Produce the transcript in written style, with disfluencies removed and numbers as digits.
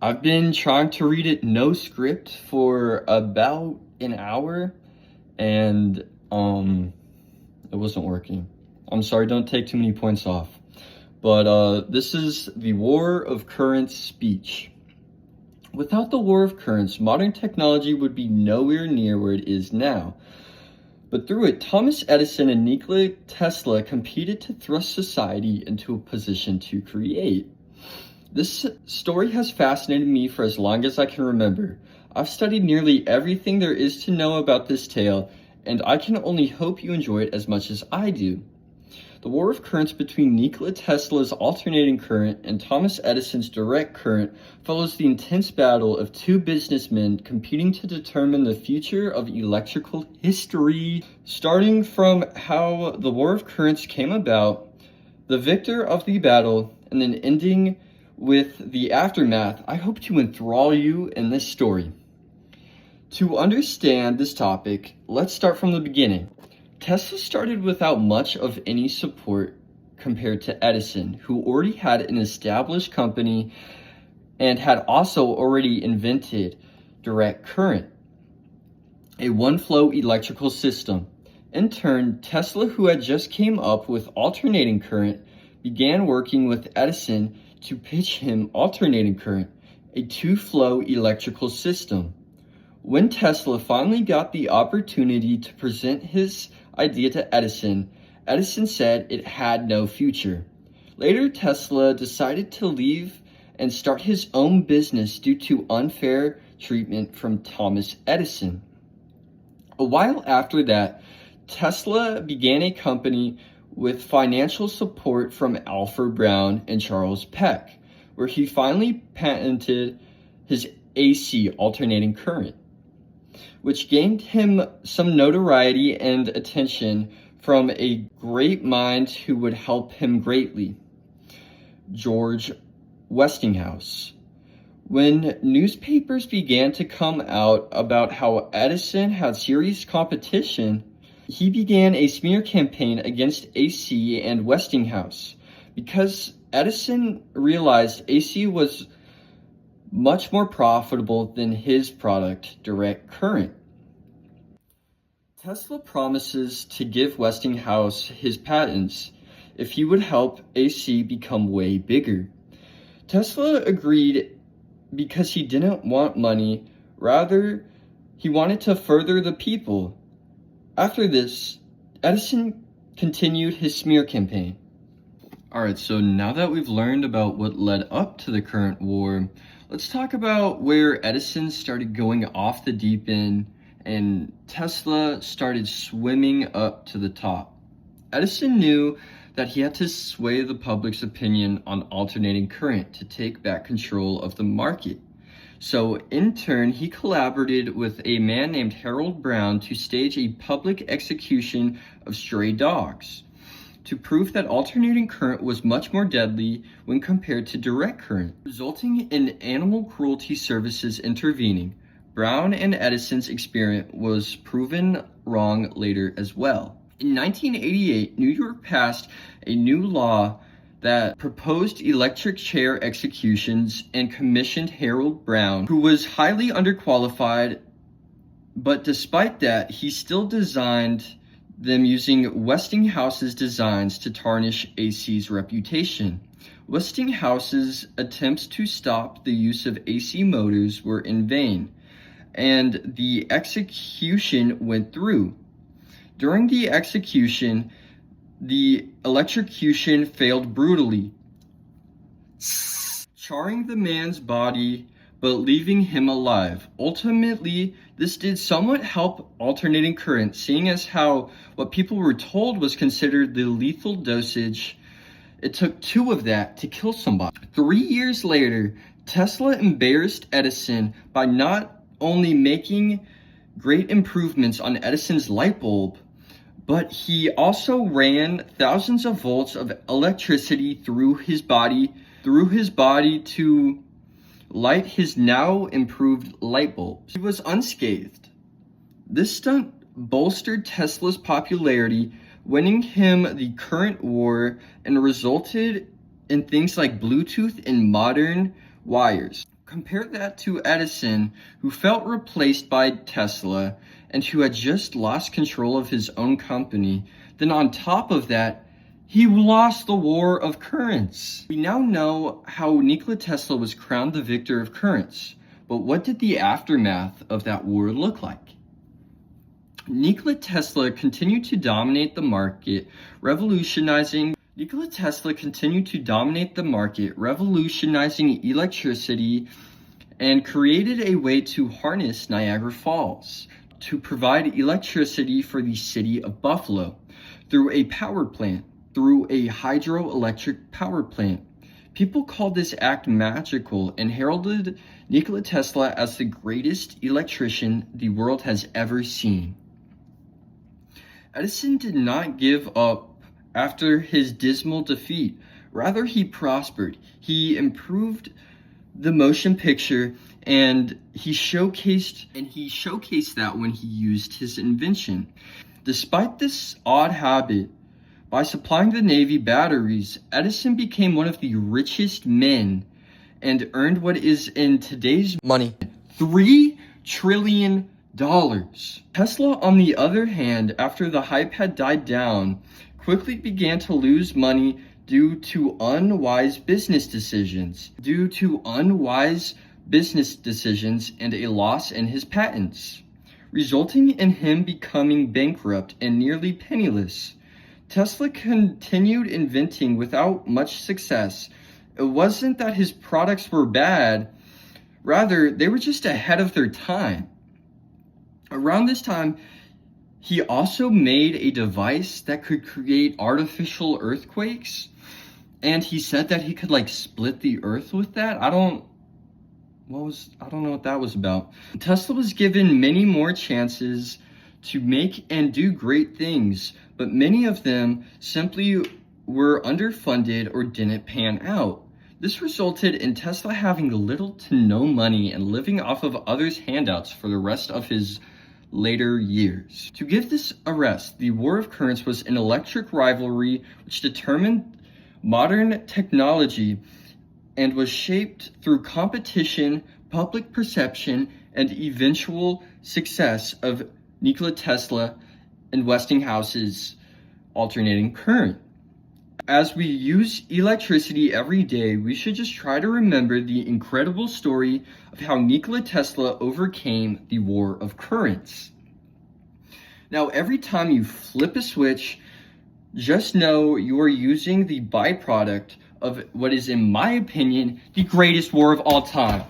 I've been trying to read it no script for about an hour and it wasn't working. I'm sorry, don't take too many points off. But this is the War of Currents speech. Without the War of Currents, modern technology would be nowhere near where it is now. But through it, Thomas Edison and Nikola Tesla competed to thrust society into a position to create. This story has fascinated me for as long as I can remember. I've studied nearly everything there is to know about this tale, and I can only hope you enjoy it as much as I do. The war of currents between Nikola Tesla's alternating current and Thomas Edison's direct current follows the intense battle of two businessmen competing to determine the future of electrical history. Starting from how the war of currents came about, the victor of the battle, and then ending with the aftermath, I hope to enthrall you in this story. To understand this topic, let's start from the beginning. Tesla started without much of any support compared to Edison, who already had an established company and had also already invented direct current, a one-flow electrical system. In turn, Tesla, who had just came up with alternating current, began working with Edison to pitch him alternating current, a two-flow electrical system. When Tesla finally got the opportunity to present his idea to Edison, Edison said it had no future. Later, Tesla decided to leave and start his own business due to unfair treatment from Thomas Edison. A while after that, Tesla began a company with financial support from Alfred Brown and Charles Peck, where he finally patented his AC alternating current, which gained him some notoriety and attention from a great mind who would help him greatly, George Westinghouse. When newspapers began to come out about how Edison had serious competition, he began a smear campaign against AC and Westinghouse because Edison realized AC was much more profitable than his product, direct current. Tesla promises to give Westinghouse his patents if he would help AC become way bigger. Tesla agreed because he didn't want money, rather, he wanted to further the people. After this, Edison continued his smear campaign. Alright, so now that we've learned about what led up to the current war, let's talk about where Edison started going off the deep end and Tesla started swimming up to the top. Edison knew that he had to sway the public's opinion on alternating current to take back control of the market. So in turn, he collaborated with a man named Harold Brown to stage a public execution of stray dogs to prove that alternating current was much more deadly when compared to direct current, resulting in animal cruelty services intervening. Brown and Edison's experiment was proven wrong later as well. In 1988, New York passed a new law that proposed electric chair executions and commissioned Harold Brown, who was highly underqualified, but despite that, he still designed them using Westinghouse's designs to tarnish AC's reputation. Westinghouse's attempts to stop the use of AC motors were in vain, and the execution went through. During the execution, the electrocution failed brutally, charring the man's body but leaving him alive. Ultimately, this did somewhat help alternating current, seeing as how what people were told was considered the lethal dosage. It took 2 of that to kill somebody. 3 years later, Tesla embarrassed Edison by not only making great improvements on Edison's light bulb, but he also ran thousands of volts of electricity through his body to light his now improved light bulbs. He was unscathed. This stunt bolstered Tesla's popularity, winning him the current war, and resulted in things like Bluetooth and modern wires. Compare that to Edison, who felt replaced by Tesla and who had just lost control of his own company. Then on top of that, he lost the war of currents. We now know how Nikola Tesla was crowned the victor of currents, but what did the aftermath of that war look like? Nikola Tesla continued to dominate the market, revolutionizing electricity and created a way to harness Niagara Falls to provide electricity for the city of Buffalo through a hydroelectric power plant. People called this act magical and heralded Nikola Tesla as the greatest electrician the world has ever seen. Edison did not give up after his dismal defeat. Rather, he prospered. He improved the motion picture and he showcased that when he used his invention. Despite this odd habit, by supplying the Navy batteries, Edison became one of the richest men and earned what is in today's money $3 trillion. Tesla, on the other hand, after the hype had died down, quickly began to lose money due to unwise business decisions and a loss in his patents, resulting in him becoming bankrupt and nearly penniless. Tesla continued inventing without much success. It wasn't that his products were bad, rather, they were just ahead of their time. Around this time, he also made a device that could create artificial earthquakes, and he said that he could split the earth with that. I don't know what that was about. Tesla was given many more chances to make and do great things, but many of them simply were underfunded or didn't pan out. This resulted in Tesla having little to no money and living off of others' handouts for the rest of his later years. To give this a rest, the War of Currents was an electric rivalry which determined modern technology and was shaped through competition, public perception, and eventual success of Nikola Tesla and Westinghouse's alternating current. As we use electricity every day, we should just try to remember the incredible story of how Nikola Tesla overcame the war of currents. Now, every time you flip a switch, just know you are using the byproduct of what is, in my opinion, the greatest war of all time.